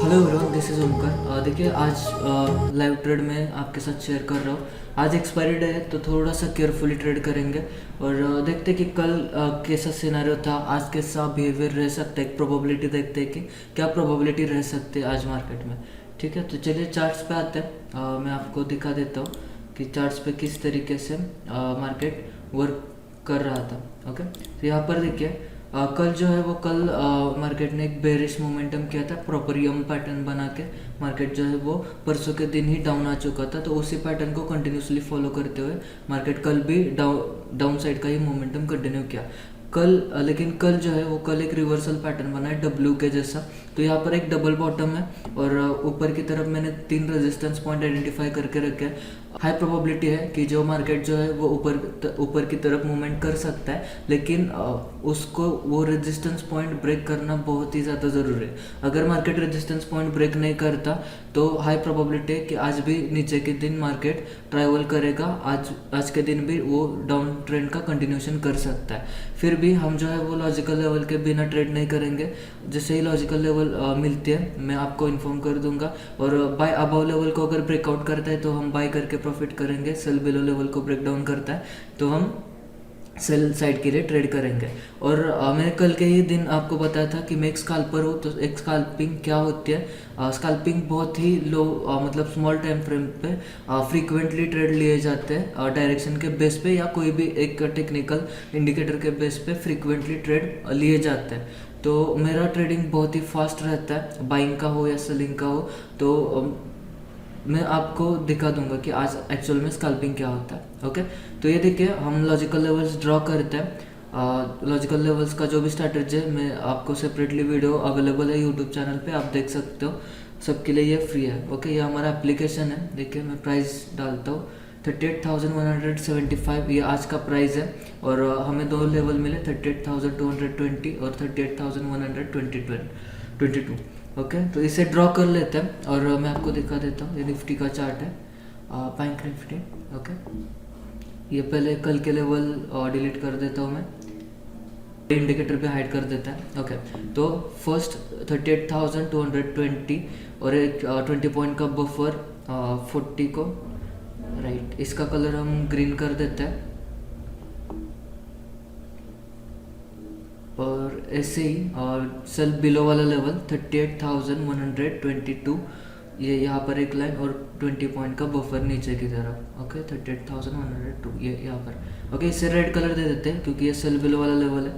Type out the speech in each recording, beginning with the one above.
Hello everyone, this is ओमकर। देखिए आज live trade में आपके साथ शेयर कर रहा हूँ। आज एक्सपायरी डे है तो थोड़ा सा केयरफुली ट्रेड करेंगे और देखते कि कल कैसा सिनेरियो था, आज कैसा बिहेवियर रह सकता है। एक प्रोबेबिलिटी देखते हैं कि क्या प्रोबेबिलिटी रह सकती है आज मार्केट में। ठीक है, तो चलिए चार्ट्स पे आते हैं। मैं आपको दिखा देता हूँ कि चार्ट्स पे किस तरीके से मार्केट वर्क कर रहा था। ओके, तो यहाँ पर देखिए कल जो है वो कल मार्केट ने एक बेरिश मोमेंटम किया था, प्रॉपर यम पैटर्न बना के मार्केट जो है वो परसों के दिन ही डाउन आ चुका था। तो उसी पैटर्न को कंटिन्यूसली फॉलो करते हुए मार्केट कल भी डाउन साइड का ही मोमेंटम कंटिन्यू किया कल। लेकिन कल जो है वो कल एक रिवर्सल पैटर्न बना है डब्ल्यू के जैसा। तो यहाँ पर एक डबल बॉटम है और ऊपर की तरफ मैंने 3 रेजिस्टेंस पॉइंट आइडेंटिफाई करके रखे हैं। हाई प्रोबेबिलिटी है कि जो मार्केट जो है वो ऊपर की तरफ मूवमेंट कर सकता है, लेकिन उसको वो रेजिस्टेंस पॉइंट ब्रेक करना बहुत ही ज़्यादा ज़रूरी है। अगर मार्केट रेजिस्टेंस पॉइंट ब्रेक नहीं करता तो हाई प्रोबेबिलिटी है कि आज भी नीचे के दिन मार्केट ट्रैवल करेगा। आज के दिन भी वो डाउन ट्रेंड का कंटिन्यूशन कर सकता है। फिर भी हम जो है वो लॉजिकल लेवल के बिना ट्रेड नहीं करेंगे। जैसे ही लॉजिकल लेवल मिलती है मैं आपको इन्फॉर्म कर दूंगा। और बाय अबव लेवल को अगर ब्रेकआउट करता है तो हम बाय करके प्रॉफिट करेंगे। सेल बिलो लेवल को ब्रेक डाउन करता है तो हम सेल साइड के लिए ट्रेड करेंगे। और मैंने कल के ही दिन आपको बताया था कि मैं एक स्कैल्पर हूँ। तो एक स्कैल्पिंग क्या होती है? स्कैल्पिंग बहुत ही लो मतलब स्मॉल टाइम फ्रेम पे फ्रीक्वेंटली ट्रेड लिए जाते हैं डायरेक्शन के बेस पे या कोई भी एक टेक्निकल इंडिकेटर के बेस पे फ्रीक्वेंटली ट्रेड लिए जाते हैं। तो मेरा ट्रेडिंग बहुत ही फास्ट रहता है, बाइंग का हो या सेलिंग का हो। तो मैं आपको दिखा दूंगा कि आज एक्चुअल में स्कैल्पिंग क्या होता है। ओके, तो ये देखिए हम लॉजिकल लेवल्स ड्रॉ करते हैं। लॉजिकल लेवल्स का जो भी स्ट्रैटेजी है मैं आपको सेपरेटली वीडियो अवेलेबल है यूट्यूब चैनल पे, आप देख सकते हो। सबके लिए ये फ्री है। ओके, ये हमारा एप्लीकेशन है। देखिए मैं प्राइस डालता हूँ 38,175, ये आज का प्राइस है। और हमें 2 लेवल मिले 38,220 और 38,122। ओके, तो इसे ड्रॉ कर लेते हैं और मैं आपको दिखा देता हूँ। ये निफ्टी का चार्ट है, बैंक निफ्टी। ओके, ये पहले कल के लेवल डिलीट कर देता हूँ मैं, इंडिकेटर पे हाइड कर देता है। ओके, तो फर्स्ट 38,220 और एक 20 पॉइंट का बफर 40 को राइट, इसका कलर हम ग्रीन कर देते हैं। और ऐसे ही और सेल बिलो वाला लेवल 38,122, ये यहाँ पर एक लाइन और 20 पॉइंट का बफर नीचे की तरफ। ओके, 38,102 ये यहाँ पर। ओके, इसे रेड कलर दे देते हैं क्योंकि ये सेल बिलो वाला लेवल है।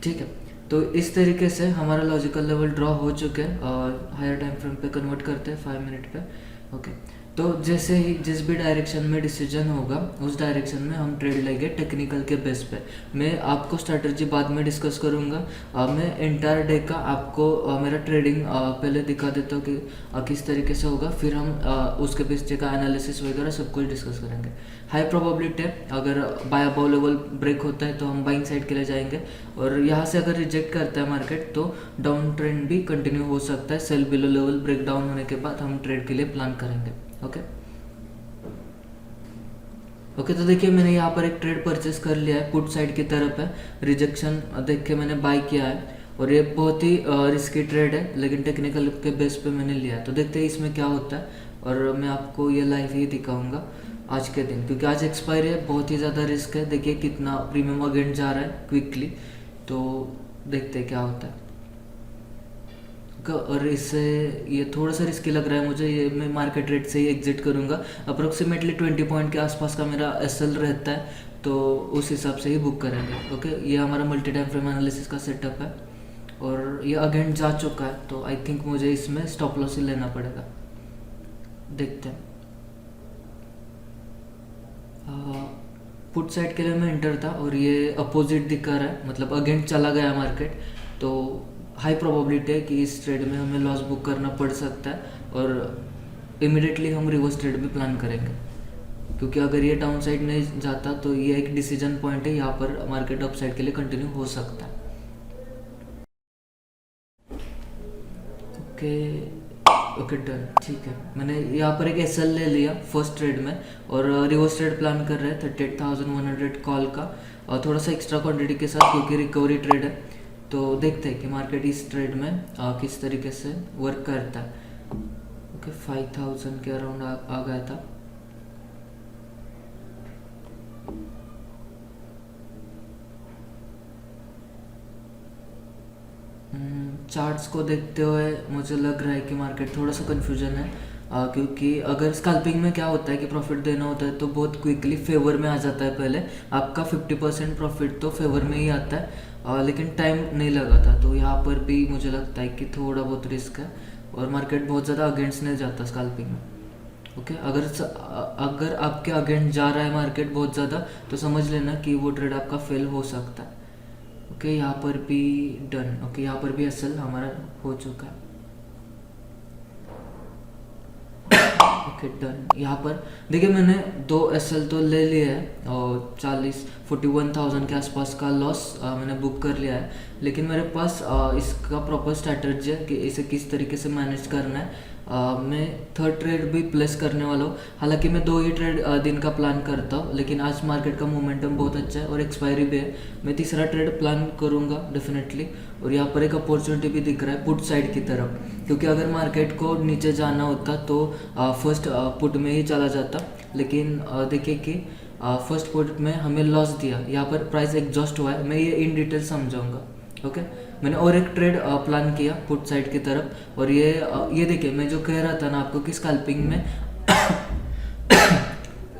ठीक है, तो इस तरीके से हमारा लॉजिकल लेवल ड्रॉ हो चुके हैं और हायर टाइम फ्रेम पे कन्वर्ट करते हैं 5 मिनट पे। ओके, तो जैसे ही जिस भी डायरेक्शन में डिसीजन होगा उस डायरेक्शन में हम ट्रेड लेंगे टेक्निकल के बेस पे। मैं आपको स्ट्रैटेजी बाद में डिस्कस करूँगा। मैं एंटायर डे का आपको मेरा ट्रेडिंग पहले दिखा देता हूँ कि किस तरीके से होगा, फिर हम उसके पीछे का एनालिसिस वगैरह सब कुछ डिस्कस करेंगे। हाई प्रोबेबिलिटी है अगर बाय अबव लेवल ब्रेक होता है तो हम बाइंग साइड के लिए जाएंगे और यहाँ से अगर रिजेक्ट करता है मार्केट तो डाउन ट्रेंड भी कंटिन्यू हो सकता है। Sell below level break down होने के बाद हम ट्रेड के लिए प्लान करेंगे। ओके ओके, तो देखिए मैंने यहाँ पर एक ट्रेड परचेस कर लिया है, पुट साइड की तरफ है। रिजेक्शन देख के मैंने बाय किया है और ये बहुत ही रिस्की ट्रेड है, लेकिन टेक्निकल के बेस पे मैंने लिया है। तो देखते हैं इसमें क्या होता है और मैं आपको ये लाइव ही दिखाऊंगा आज के दिन, क्योंकि आज एक्सपायरी है, बहुत ही ज़्यादा रिस्क है। देखिए कितना प्रीमियम अगेंस्ट जा रहा है क्विकली, तो देखते हैं क्या होता है। और इससे ये थोड़ा सा रिस्की लग रहा है मुझे, ये मैं मार्केट रेट से ही एग्जिट करूँगा। अप्रोक्सीमेटली 20 पॉइंट के आसपास का मेरा एसएल रहता है, तो उस हिसाब से ही बुक करेंगे। ओके, ये हमारा मल्टी टाइम फ्रेम एनालिसिस का सेटअप है और ये अगेंस्ट जा चुका है, तो आई थिंक मुझे इसमें स्टॉप लॉस ही लेना पड़ेगा। देखते हैं। पुट साइड के लिए मैं एंटर था और ये अपोजिट दिखा रहा है, मतलब अगेंस्ट चला गया मार्केट। तो हाई प्रोबेबिलिटी है कि इस ट्रेड में हमें लॉस बुक करना पड़ सकता है और इमिडिएटली हम रिवर्स ट्रेड भी प्लान करेंगे, क्योंकि अगर ये डाउन साइड नहीं जाता तो ये एक डिसीजन पॉइंट है, यहाँ पर मार्केट अप साइड के लिए कंटिन्यू हो सकता है। ओके ओके डन, ठीक है। मैंने यहाँ पर एक एसएल ले लिया फर्स्ट ट्रेड में और रिवर्स ट्रेड प्लान कर रहे हैं 38,100 कॉल का और थोड़ा सा एक्स्ट्रा क्वांटिटी के साथ, क्योंकि रिकवरी ट्रेड है। तो देखते हैं कि मार्केट इस ट्रेड में किस तरीके से वर्क करता है। ओके 5000 के अराउंड आ गया था। चार्ट्स को देखते हुए मुझे लग रहा है कि मार्केट थोड़ा सा कन्फ्यूजन है, क्योंकि अगर स्कैल्पिंग में क्या होता है कि प्रॉफिट देना होता है तो बहुत क्विकली फेवर में आ जाता है। पहले आपका 50% प्रॉफिट तो फेवर में ही आता है, लेकिन टाइम नहीं लगा था। तो यहाँ पर भी मुझे लगता है कि थोड़ा बहुत रिस्क है और मार्केट बहुत ज़्यादा अगेंस्ट नहीं जाता स्कैल्पिंग में। ओके अगर आपके अगेंस्ट जा रहा है मार्केट बहुत ज़्यादा तो समझ लेना कि वो ट्रेड आपका फेल हो सकता है। ओके यहाँ पर भी डन। ओके यहाँ पर भी एसएल हमारा हो चुका है। Okay done. यहाँ पर देखिए मैंने 2 एसएल तो ले लिए हैं और 41,000 के आसपास का लॉस मैंने बुक कर लिया है, लेकिन मेरे पास इसका प्रॉपर स्ट्रैटेजी है कि इसे किस तरीके से मैनेज करना है। मैं थर्ड ट्रेड भी प्लेस करने वाला हूँ। हालांकि मैं 2 ही ट्रेड दिन का प्लान करता हूँ, लेकिन आज मार्केट का मोमेंटम बहुत अच्छा है और एक्सपायरी भी है। मैं तीसरा ट्रेड प्लान करूँगा डेफिनेटली। और यहाँ पर एक अपॉर्चुनिटी भी दिख रहा है पुट साइड की तरफ, क्योंकि अगर मार्केट को नीचे जाना होता तो फर्स्ट पुट में ही चला जाता, लेकिन देखिए कि फर्स्ट पुट में हमें लॉस दिया। यहाँ पर प्राइस एग्जॉस्ट हुआ है, मैं ये इन डिटेल समझाऊंगा। ओके मैंने और एक ट्रेड प्लान किया पुट साइड की तरफ, और ये देखिए मैं जो कह रहा था ना आपको कि स्कैल्पिंग में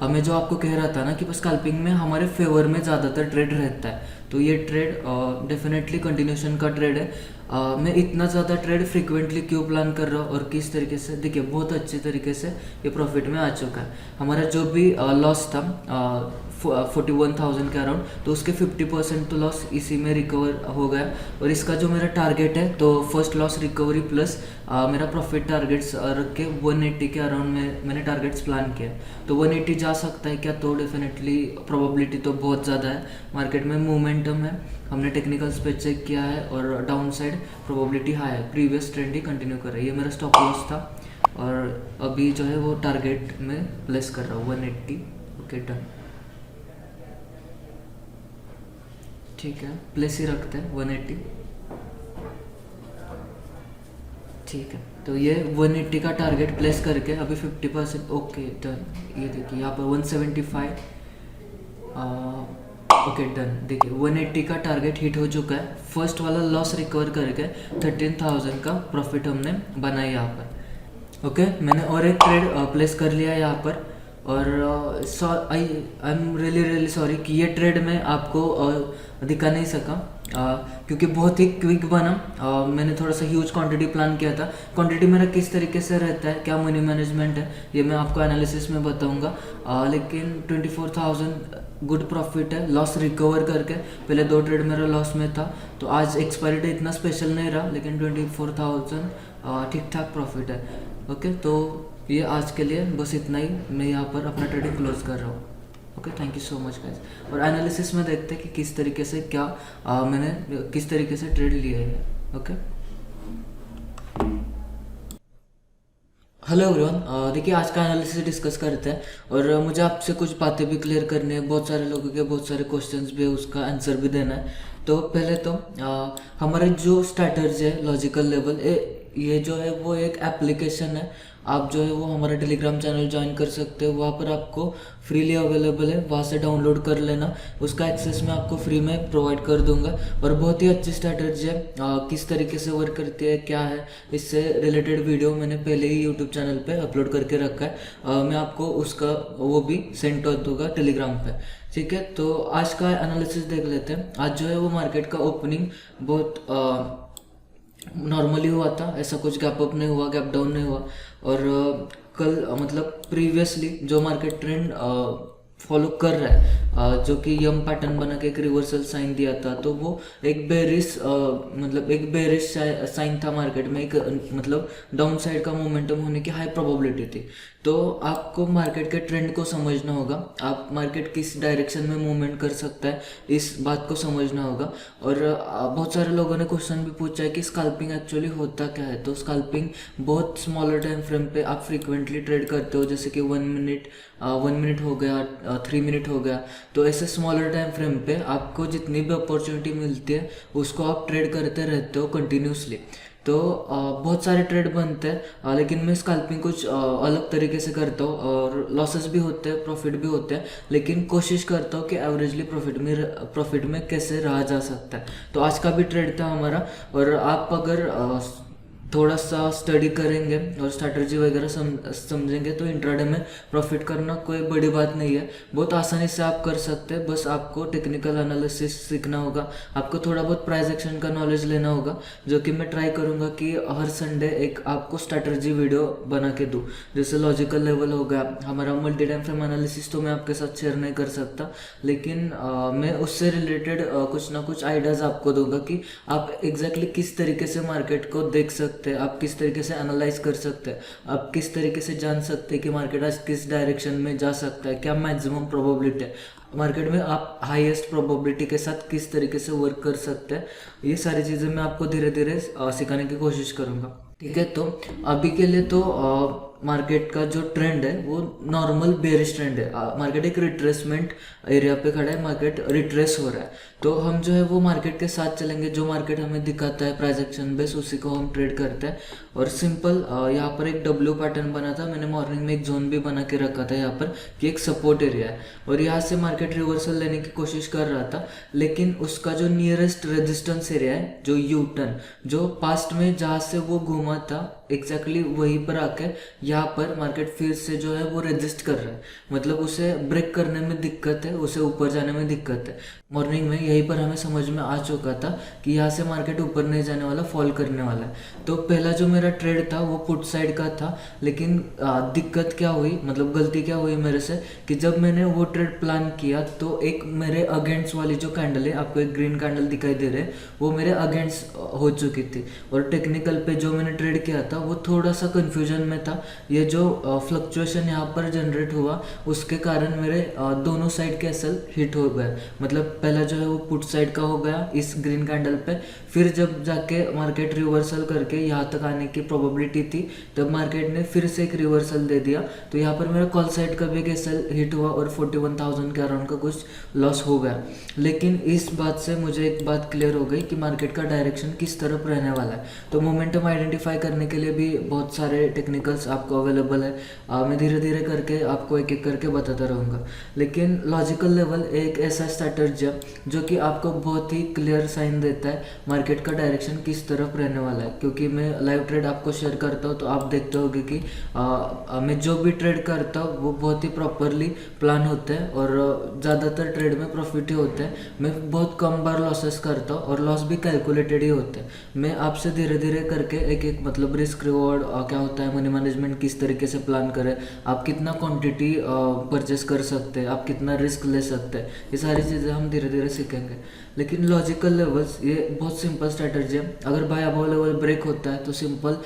मैं जो आपको कह रहा था ना कि स्कैल्पिंग में हमारे फेवर में ज़्यादातर ट्रेड रहता है, तो ये ट्रेड डेफिनेटली कंटिन्यूशन का ट्रेड है। मैं इतना ज़्यादा ट्रेड फ्रिक्वेंटली क्यों प्लान कर रहा हूँ और किस तरीके से, देखिए बहुत अच्छे तरीके से ये प्रॉफिट में आ चुका है। हमारा जो भी लॉस था 41,000 के अराउंड, तो उसके 50% तो लॉस इसी में रिकवर हो गया। और इसका जो मेरा टारगेट है तो फर्स्ट लॉस रिकवरी प्लस मेरा प्रॉफिट टारगेट्स रख के 180 के अराउंड में मैंने टारगेट्स प्लान किया। तो 180 जा सकता है क्या? तो डेफिनेटली प्रोबेबिलिटी तो बहुत ज़्यादा है। मार्केट में मोमेंटम है, हमने टेक्निकल्स पे चेक किया है और डाउन साइड प्रोबेबिलिटी हाई है, प्रीवियस ट्रेंड ही कंटिन्यू कर रहा है। ये मेरा स्टॉप लॉस था और अभी जो है वो टारगेट में प्लेस कर रहा हूँ 180। ओके डन, ठीक है प्लेस ही रखते हैं 180। ठीक है तो ये 180 का टारगेट प्लेस करके अभी 50%। Okay done. ये देखिए यहाँ पर 175। Okay done. देखिए 180 का टारगेट हिट हो चुका है। फर्स्ट वाला लॉस रिकवर करके 13,000 का प्रॉफिट हमने बनाया यहाँ पर। ओके मैंने और एक ट्रेड प्लेस कर लिया यहाँ पर, और आई एम रियली सॉरी कि ये ट्रेड मैं आपको दिखा नहीं सका, क्योंकि बहुत ही क्विक बना। मैंने थोड़ा सा ह्यूज क्वांटिटी प्लान किया था। क्वांटिटी मेरा किस तरीके से रहता है, क्या मनी मैनेजमेंट है, ये मैं आपको एनालिसिस में बताऊंगा। लेकिन 24,000 गुड प्रॉफिट है लॉस रिकवर करके। पहले 2 ट्रेड मेरा लॉस में था, तो आज एक्सपायरी डे इतना स्पेशल नहीं रहा, लेकिन 24,000 ठीक ठाक प्रॉफिट है। ओके तो ये आज के लिए बस इतना ही। मैं यहाँ पर अपना ट्रेडिंग क्लोज कर रहा हूँ। Okay thank you so much guys. और एनालिसिस में देखते हैं कि किस तरीके से क्या मैंने किस तरीके से ट्रेड लिए है। ओके हेलो एवरीवन, देखिए आज का एनालिसिस डिस्कस करते हैं और मुझे आपसे कुछ बातें भी क्लियर करनी है। बहुत सारे लोगों के बहुत सारे क्वेश्चंस भी है, उसका आंसर भी देना है। तो पहले तो हमारे जो स्ट्रैटेजी है लॉजिकल लेवल, ये जो है वो एक एप्लीकेशन है। आप जो है वो हमारा टेलीग्राम चैनल ज्वाइन कर सकते हो, वहाँ पर आपको फ्रीली अवेलेबल है, वहाँ से डाउनलोड कर लेना। उसका एक्सेस मैं आपको फ्री में प्रोवाइड कर दूंगा। और बहुत ही अच्छी स्ट्रैटेजी है, किस तरीके से वर्क करती है क्या है, इससे रिलेटेड वीडियो मैंने पहले ही यूट्यूब चैनल पे अपलोड करके रखा है। मैं आपको उसका वो भी सेंड कर दूंगा टेलीग्राम पे। ठीक है तो आज का एनालिसिस देख लेते हैं। आज जो है वो मार्केट का ओपनिंग बहुत नॉर्मली हुआ था, ऐसा कुछ गैप अप नहीं हुआ, गैप डाउन नहीं हुआ। और कल मतलब प्रीवियसली जो मार्केट ट्रेंड फॉलो कर रहा है, जो कि यम पैटर्न बना के एक रिवर्सल साइन दिया था, तो वो एक बेरिश मतलब एक बेरिश साइन था मार्केट में। एक मतलब डाउन साइड का मोमेंटम होने की हाई प्रोबेबिलिटी थी। तो आपको मार्केट के ट्रेंड को समझना होगा, आप मार्केट किस डायरेक्शन में मूवमेंट कर सकता है इस बात को समझना होगा। और बहुत सारे लोगों ने क्वेश्चन भी पूछा है कि स्कैल्पिंग एक्चुअली होता क्या है। तो स्कैल्पिंग बहुत स्मॉलर टाइम फ्रेम पे आप फ्रीक्वेंटली ट्रेड करते हो, जैसे कि 1 मिनट हो गया, 3 मिनट हो गया। तो ऐसे स्मॉलर टाइम फ्रेम पे आपको जितनी भी अपॉर्चुनिटी मिलती है उसको आप ट्रेड करते रहते हो कंटिन्यूसली। तो बहुत सारे ट्रेड बनते हैं, लेकिन मैं स्कैल्पिंग कुछ अलग तरीके से करता हूँ और लॉसेस भी होते हैं, प्रॉफिट भी होते हैं, लेकिन कोशिश करता हूँ कि एवरेजली प्रॉफिट में कैसे रहा जा सकता है। तो आज का भी ट्रेड था हमारा। और आप अगर थोड़ा सा स्टडी करेंगे और स्ट्रैटेजी वगैरह समझेंगे तो इंट्राडे में प्रॉफिट करना कोई बड़ी बात नहीं है, बहुत आसानी से आप कर सकते हैं। बस आपको टेक्निकल एनालिसिस सीखना होगा, आपको थोड़ा बहुत प्राइस एक्शन का नॉलेज लेना होगा, जो कि मैं ट्राई करूँगा कि हर संडे एक आपको स्ट्रैटेजी वीडियो बना के दूँ। जैसे लॉजिकल लेवल हो गया हमारा, मल्टी टाइम फ्रेम एनालिसिस तो मैं आपके साथ शेयर नहीं कर सकता, लेकिन मैं उससे रिलेटेड कुछ ना कुछ आइडियाज़ आपको दूंगा कि आप एग्जैक्टली किस तरीके से मार्केट को देख सकते हैं, आप किस तरीके से एनालाइज कर सकते हैं, आप किस तरीके से जान सकते हैं कि मार्केट आज किस डायरेक्शन में जा सकता है, क्या मैक्सिमम प्रोबेबिलिटी है मार्केट में, आप हाईएस्ट प्रोबेबिलिटी के साथ किस तरीके से वर्क कर सकते हैं। ये सारी चीज़ें मैं आपको धीरे धीरे सिखाने की कोशिश करूँगा। ठीक है, तो अभी के लिए तो मार्केट का जो ट्रेंड है वो नॉर्मल बेरिश ट्रेंड है। मार्केट एक रिट्रेसमेंट एरिया पे खड़ा है, मार्केट रिट्रेस हो रहा है। तो हम जो है वो मार्केट के साथ चलेंगे, जो मार्केट हमें दिखाता है प्राइस एक्शन बेस उसी को हम ट्रेड करते हैं। और सिंपल यहाँ पर एक डब्ल्यू पैटर्न बना था, मैंने मॉर्निंग में एक जोन भी बना के रखा था यहाँ पर कि एक सपोर्ट एरिया है, और यहाँ से मार्केट रिवर्सल लेने की कोशिश कर रहा था, लेकिन उसका जो नियरेस्ट रेजिस्टेंस एरिया है, जो यू टर्न, जो पास्ट में जहाँ से वो घूमा था एग्जैक्टली वहीं पर आके यहाँ पर मार्केट फिर से जो है वो रेजिस्ट कर रहा है, मतलब उसे ब्रेक करने में दिक्कत है, उसे ऊपर जाने में दिक्कत है। मॉर्निंग में यहीं पर हमें समझ में आ चुका था कि यहाँ से मार्केट ऊपर नहीं जाने वाला, फॉल करने वाला है। तो पहला जो मेरा ट्रेड था वो पुट साइड का था, लेकिन दिक्कत क्या हुई, मतलब गलती क्या हुई मेरे से कि जब मैंने वो ट्रेड प्लान किया तो एक मेरे अगेंस्ट वाली जो कैंडल है, आपको एक ग्रीन कैंडल दिखाई दे रहे हैं, वो मेरे अगेंस्ट हो चुकी थी। और टेक्निकल पे जो मैंने ट्रेड किया था वो थोड़ा सा कंफ्यूजन में था। ये जो फ्लक्चुएशन यहाँ पर जनरेट हुआ उसके कारण मेरे दोनों साइड के एसएल हिट हो गए, मतलब पहला जो है वो पुट साइड का हो गया इस ग्रीन कैंडल पे, फिर जब जाके मार्केट रिवर्सल करके यहाँ तक आने की प्रोबेबिलिटी थी तब मार्केट ने फिर से एक रिवर्सल दे दिया, तो यहाँ पर मेरा कॉल साइड का भी एक एसएल हिट हुआ और 41,000 के अराउंड का कुछ लॉस हो गया। लेकिन इस बात से मुझे एक बात क्लियर हो गई कि मार्केट का डायरेक्शन किस तरफ रहने वाला है। तो मोमेंटम आइडेंटिफाई करने के लिए भी बहुत सारे टेक्निकल्स आपको अवेलेबल है, मैं धीरे धीरे करके आपको एक एक करके बताता रहूँगा। लेकिन लॉजिकल लेवल एक ऐसा स्ट्रैटेजी है जो कि आपको बहुत ही क्लियर साइन देता है मार्केट का डायरेक्शन किस तरफ रहने वाला है। क्योंकि मैं लाइव ट्रेड आपको शेयर करता हूँ तो आप देखते होगे कि मैं जो भी ट्रेड करता हूँ वो बहुत ही प्रॉपरली प्लान होते हैं और ज़्यादातर ट्रेड में प्रॉफिट ही होते हैं। मैं बहुत कम बार लॉसेस करता हूँ और लॉस भी कैलकुलेटेड ही होते हैं। मैं आपसे धीरे धीरे करके एक एक मतलब रिस्क रिवॉर्ड क्या होता है, मनी मैनेजमेंट किस तरीके से प्लान करें, आप कितना क्वांटिटी परचेस कर सकते हैं, आप कितना रिस्क ले सकते हैं, ये सारी चीज़ें हम धीरे धीरे सीखेंगे। लेकिन लॉजिकल लेवल्स ये बहुत सिंपल स्ट्रैटेजी है। अगर बाय अबव लेवल ब्रेक होता है तो सिंपल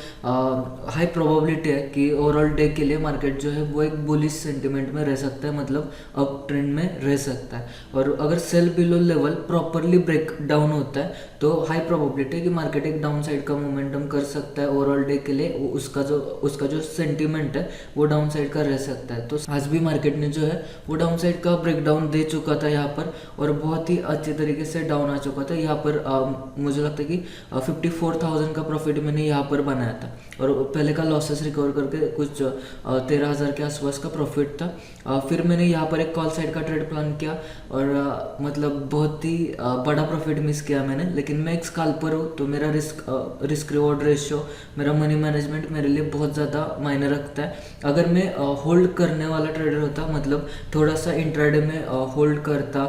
हाई प्रोबेबिलिटी है कि ओवरऑल डे के लिए मार्केट जो है वो एक बुलिश सेंटिमेंट में रह सकता है, मतलब अप ट्रेंड में रह सकता है। और अगर sell below level properly break down होता है तो हाई प्रोबेबिलिटी है कि मार्केट एक डाउन साइड का मोमेंटम कर सकता है ओवरऑल डे के लिए, उसका जो सेंटिमेंट है वो डाउन साइड का रह सकता है। तो आज भी मार्केट ने जो है वो डाउन साइड का ब्रेकडाउन दे चुका था यहाँ पर, और बहुत ही अच्छे तरीके से डाउन आ चुका था। यहाँ पर मुझे लगता है कि 54,000 का प्रॉफिट मैंने यहाँ पर बनाया था, और पहले का लॉसेस रिकवर करके कुछ 13,000 के आसपास का प्रॉफिट था। फिर मैंने यहाँ पर एक कॉल साइड का ट्रेड प्लान किया और मतलब बहुत ही बड़ा प्रॉफिट मिस किया मैंने। लेकिन मैं एक स्कैल्पर हूँ तो मेरा रिस्क रिवॉर्ड रेशियो, मेरा मनी मैनेजमेंट मेरे लिए बहुत ज़्यादा मायने रखता है। अगर मैं होल्ड करने वाला ट्रेडर होता, मतलब थोड़ा सा इंट्राडे में होल्ड करता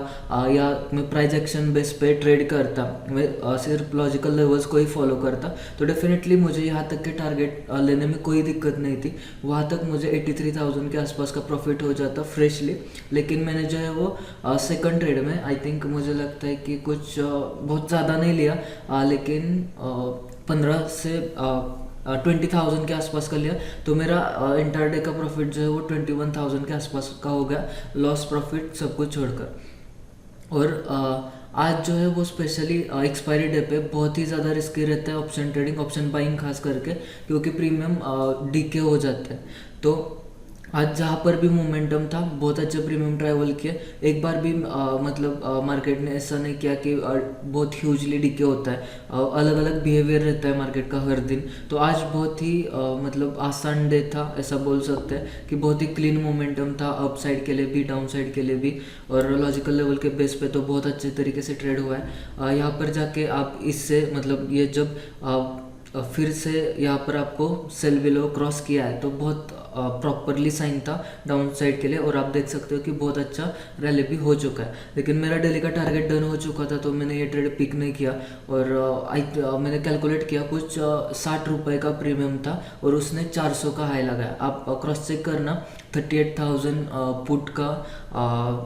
या मैं प्राइस एक्शन बेस पे ट्रेड करता, मैं सिर्फ लॉजिकल लेवल्स को ही फॉलो करता, तो डेफिनेटली मुझे यहाँ तक के टारगेट लेने में कोई दिक्कत नहीं थी। वहाँ तक मुझे 83,000 के आसपास का प्रॉफिट हो जाता फ्रेशली। लेकिन मैंने जो है वो सेकंड ट्रेड में आई थिंक मुझे लगता है कि कुछ बहुत ज़्यादा नहीं लिया, लेकिन 15 से 20,000 के आसपास का लिया, तो मेरा इंटर डे का प्रॉफिट जो है वो 21,000 के आसपास का हो गया, लॉस प्रॉफिट सब कुछ छोड़कर। और आज जो है वो स्पेशली एक्सपायरी डे पे बहुत ही ज़्यादा रिस्की रहता है ऑप्शन ट्रेडिंग, ऑप्शन बाइंग खास करके, क्योंकि प्रीमियम डीके हो जाता है। तो आज जहाँ पर भी मोमेंटम था बहुत अच्छा प्रीमियम ट्रैवल किया। एक बार भी मतलब मार्केट ने ऐसा नहीं किया कि बहुत ह्यूजली डिके होता है। अलग अलग बिहेवियर रहता है मार्केट का हर दिन। तो आज बहुत ही मतलब आसान डे था ऐसा बोल सकते हैं कि बहुत ही क्लीन मोमेंटम था, अप साइड के लिए भी डाउन साइड के लिए भी। और लॉजिकल लेवल के बेस पे तो बहुत अच्छे तरीके से ट्रेड हुआ है। यहाँ पर जाके आप इससे मतलब ये जब फिर से यहाँ पर आपको सेल बिलो क्रॉस किया है तो बहुत प्रॉपरली साइन था डाउन साइड के लिए। और आप देख सकते हो कि बहुत अच्छा रैली भी हो चुका है। लेकिन मेरा डेली का टारगेट डन हो चुका था तो मैंने ये ट्रेड पिक नहीं किया। और मैंने कैलकुलेट किया कुछ 60 रुपये का प्रीमियम था और उसने 400 का हाई लगाया। आप क्रॉस चेक करना 38,000 पुट का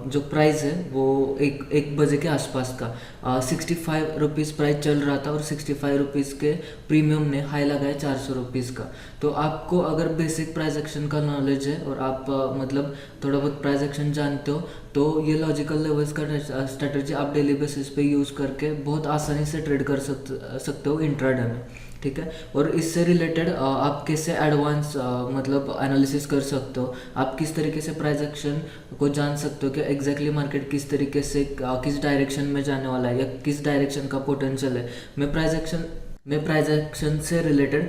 जो प्राइस है वो एक बजे के आसपास का 65 रुपीज़ प्राइस चल रहा था और 65 रुपीज़ के प्रीमियम ने हाई लगाया 400 रुपीज़ का। तो आपको अगर बेसिक प्राइस एक्शन का नॉलेज है और आप मतलब थोड़ा बहुत प्राइस एक्शन जानते हो तो ये लॉजिकल लेवल्स का स्ट्रेटजी आप डेली बेसिस पे यूज़ करके बहुत आसानी से ट्रेड कर सकते हो इंट्राडे में। ठीक है। और इससे रिलेटेड आप कैसे एडवांस मतलब एनालिसिस कर सकते हो, आप किस तरीके से प्राइस एक्शन को जान सकते हो कि एग्जैक्टली मार्केट किस तरीके से किस डायरेक्शन में जाने वाला है या किस डायरेक्शन का पोटेंशियल है। मैं प्राइस एक्शन से रिलेटेड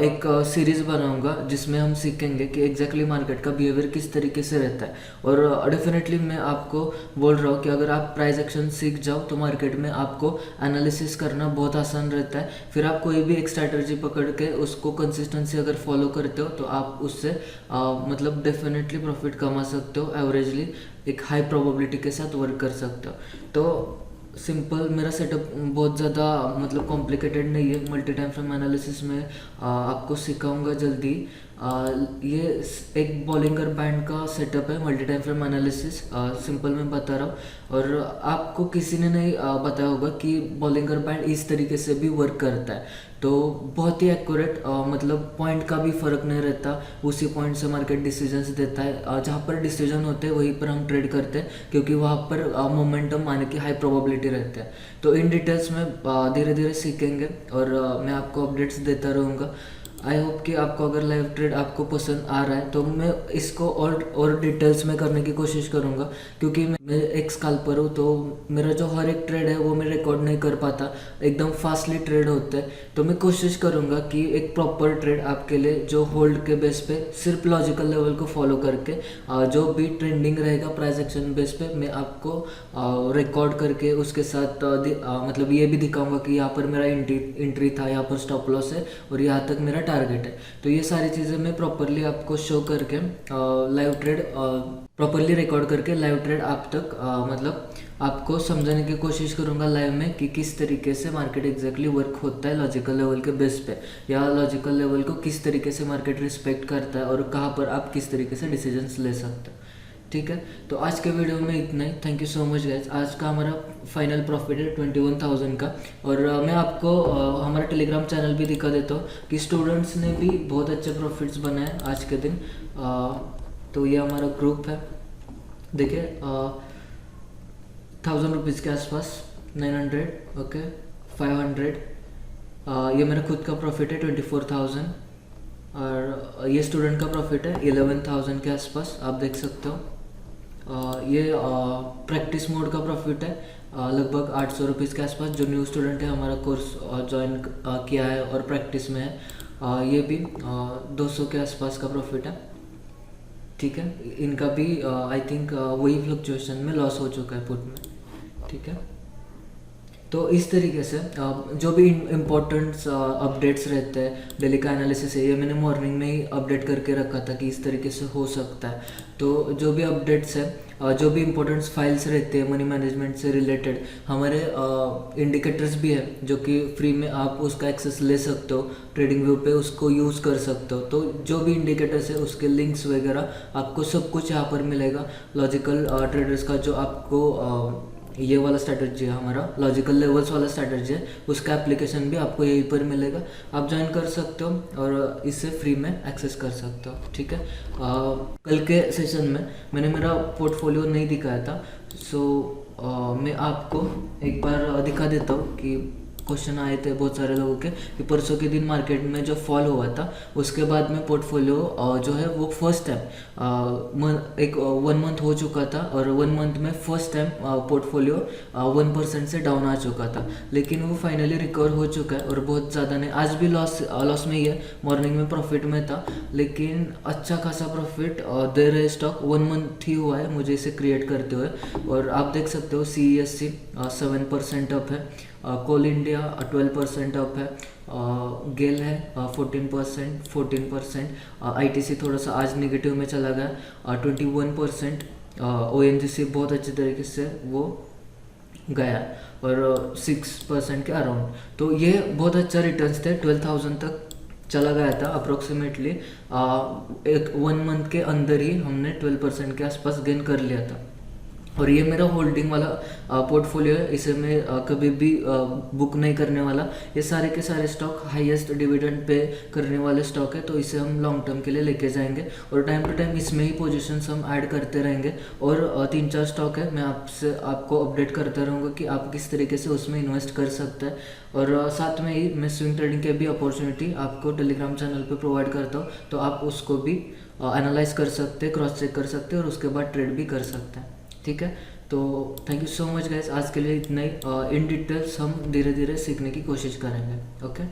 एक सीरीज़ बनाऊंगा जिसमें हम सीखेंगे कि एग्जैक्टली मार्केट का बिहेवियर किस तरीके से रहता है। और डेफिनेटली मैं आपको बोल रहा हूँ कि अगर आप प्राइस एक्शन सीख जाओ तो मार्केट में आपको एनालिसिस करना बहुत आसान रहता है। फिर आप कोई भी एक स्ट्रैटेजी पकड़ के उसको कंसिस्टेंसी अगर फॉलो करते हो तो आप उससे मतलब डेफिनेटली प्रॉफिट कमा सकते हो। एवरेजली एक हाई प्रोबेबिलिटी के साथ वर्क कर सकते हो। तो सिंपल मेरा सेटअप बहुत ज़्यादा मतलब कॉम्प्लिकेटेड नहीं है। मल्टी टाइम फ्रेम एनालिसिस में आपको सिखाऊंगा जल्दी। ये एक बॉलिंगर बैंड का सेटअप है multi time frame analysis. Simple मैं बता रहा हूँ और आपको किसी ने नहीं बताया होगा कि बॉलिंगर बैंड इस तरीके से भी वर्क करता है। तो बहुत ही एक्यूरेट मतलब पॉइंट का भी फ़र्क नहीं रहता, उसी पॉइंट से मार्केट डिसीजंस देता है। जहाँ पर डिसीजन होते हैं वहीं पर हम ट्रेड करते हैं क्योंकि वहाँ पर मोमेंटम आने की हाई प्रोबेबिलिटी रहती है। तो इन डिटेल्स में धीरे धीरे सीखेंगे और मैं आपको अपडेट्स देता रहूँगा। आई होप कि आपको अगर लाइव ट्रेड आपको पसंद आ रहा है तो मैं इसको और डिटेल्स में करने की कोशिश करूँगा क्योंकि मैं एक स्कैल्पर हूँ। तो मेरा जो हर एक ट्रेड है वो मैं रिकॉर्ड नहीं कर पाता, एकदम फास्टली ट्रेड होता है। तो मैं कोशिश करूँगा कि एक प्रॉपर ट्रेड आपके लिए जो होल्ड के बेस पे सिर्फ लॉजिकल लेवल को फॉलो करके जो भी ट्रेंडिंग रहेगा प्राइस एक्शन बेस पे मैं आपको रिकॉर्ड करके उसके साथ मतलब ये भी दिखाऊंगा कि यहाँ पर मेरा एंट्री था, यहाँ पर स्टॉप लॉस है और यहाँ तक मेरा टारगेट है। तो ये सारी चीज़ें मैं प्रॉपरली आपको शो करके लाइव ट्रेड प्रॉपरली रिकॉर्ड करके लाइव ट्रेड आप तक मतलब आपको समझाने की कोशिश करूंगा लाइव में कि किस तरीके से मार्केट एग्जैक्टली वर्क होता है लॉजिकल लेवल के बेस पे, या लॉजिकल लेवल को किस तरीके से मार्केट रिस्पेक्ट करता है और कहाँ पर आप किस तरीके से डिसीजंस ले सकते हो। ठीक है। तो आज के वीडियो में इतना ही। Thank you so much guys. आज का हमारा फाइनल प्रॉफिट है 21,000 का। और मैं आपको हमारा टेलीग्राम चैनल भी दिखा देता हूँ कि स्टूडेंट्स ने भी बहुत अच्छे प्रॉफिट्स बनाए आज के दिन। तो ये हमारा ग्रुप है, देखिए 1000 रुपीज़ के आसपास, 900, ओके 500। ये मेरा खुद का प्रॉफिट है 24,000 और ये स्टूडेंट का प्रॉफिट है 11,000 के आसपास, आप देख सकते हो। ये प्रैक्टिस मोड का प्रॉफिट है लगभग 800 रुपीज़ के आसपास। जो न्यू स्टूडेंट है हमारा कोर्स ज्वाइन किया है और प्रैक्टिस में है, ये भी 200 के आसपास का प्रॉफिट है। ठीक है। इनका भी आई थिंक वही फ्लक्चुएशन में लॉस हो चुका है पुट में। ठीक है। तो इस तरीके से जो भी इम्पोर्टेंट अपडेट्स रहते हैं डेली का एनालिसिस है, ये मैंने मॉर्निंग में ही अपडेट करके रखा था कि इस तरीके से हो सकता है। तो जो भी अपडेट्स है, जो भी इम्पोर्टेंट्स फाइल्स रहते हैं मनी मैनेजमेंट से रिलेटेड, हमारे इंडिकेटर्स भी है जो कि फ्री में आप उसका एक्सेस ले सकते हो, ट्रेडिंग व्यू पे उसको यूज़ कर सकते हो। तो जो भी इंडिकेटर्स है उसके लिंक्स वगैरह आपको सब कुछ यहाँ पर मिलेगा। लॉजिकल ट्रेडर्स का जो आपको ये वाला स्ट्रैटेजी है हमारा, लॉजिकल लेवल्स वाला स्ट्रैटेजी है, उसका एप्लीकेशन भी आपको यहीं पर मिलेगा। आप ज्वाइन कर सकते हो और इससे फ्री में एक्सेस कर सकते हो। ठीक है। कल के सेशन में मैंने मेरा पोर्टफोलियो नहीं दिखाया था, सो मैं आपको एक बार दिखा देता हूँ कि क्वेश्चन आए थे बहुत सारे लोगों के कि परसों के दिन मार्केट में जो फॉल हुआ था उसके बाद में पोर्टफोलियो जो है वो फर्स्ट टाइम एक 1 मंथ हो चुका था और 1 मंथ में फर्स्ट टाइम पोर्टफोलियो 1% से डाउन आ चुका था, लेकिन वो फाइनली रिकवर हो चुका है और बहुत ज़्यादा नहीं, आज भी लॉस में ही है, मॉर्निंग में प्रॉफिट में था लेकिन अच्छा खासा प्रॉफिट दे रहे स्टॉक 1 मंथ ही हुआ है मुझे इसे क्रिएट करते हुए। और आप देख सकते हो CESC 7% अप है, कोल इंडिया 12% अप है, गेल है 14%, ITC थोड़ा सा आज नेगेटिव में चला गया 21%, ONGC बहुत अच्छे तरीके से वो गया और 6% के अराउंड। तो ये बहुत अच्छा रिटर्न्स थे, 12,000 तक चला गया था अप्रोक्सीमेटली, एक 1 मंथ के अंदर ही हमने 12% के आसपास गेन कर लिया था। और ये मेरा होल्डिंग वाला पोर्टफोलियो है, इसे मैं कभी भी बुक नहीं करने वाला। ये सारे के सारे स्टॉक हाईएस्ट डिविडेंड पे करने वाले स्टॉक है, तो इसे हम लॉन्ग टर्म के लिए लेके जाएंगे और टाइम टू टाइम इसमें ही पोजीशंस हम ऐड करते रहेंगे। और 3-4 स्टॉक है, मैं आपको अपडेट करता रहूँगा कि आप किस तरीके से उसमें इन्वेस्ट कर सकते हैं। और साथ में ही मैं स्विंग ट्रेडिंग के भी अपॉर्चुनिटी आपको टेलीग्राम चैनल पे प्रोवाइड करता हूँ, तो आप उसको भी एनालाइज कर सकते हैं, क्रॉस चेक कर सकते हैं और उसके बाद ट्रेड भी कर सकते हैं। ठीक है, तो thank you so much guys, आज के लिए इतना ही। इन डिटेल्स हम धीरे धीरे सीखने की कोशिश करेंगे। ओके।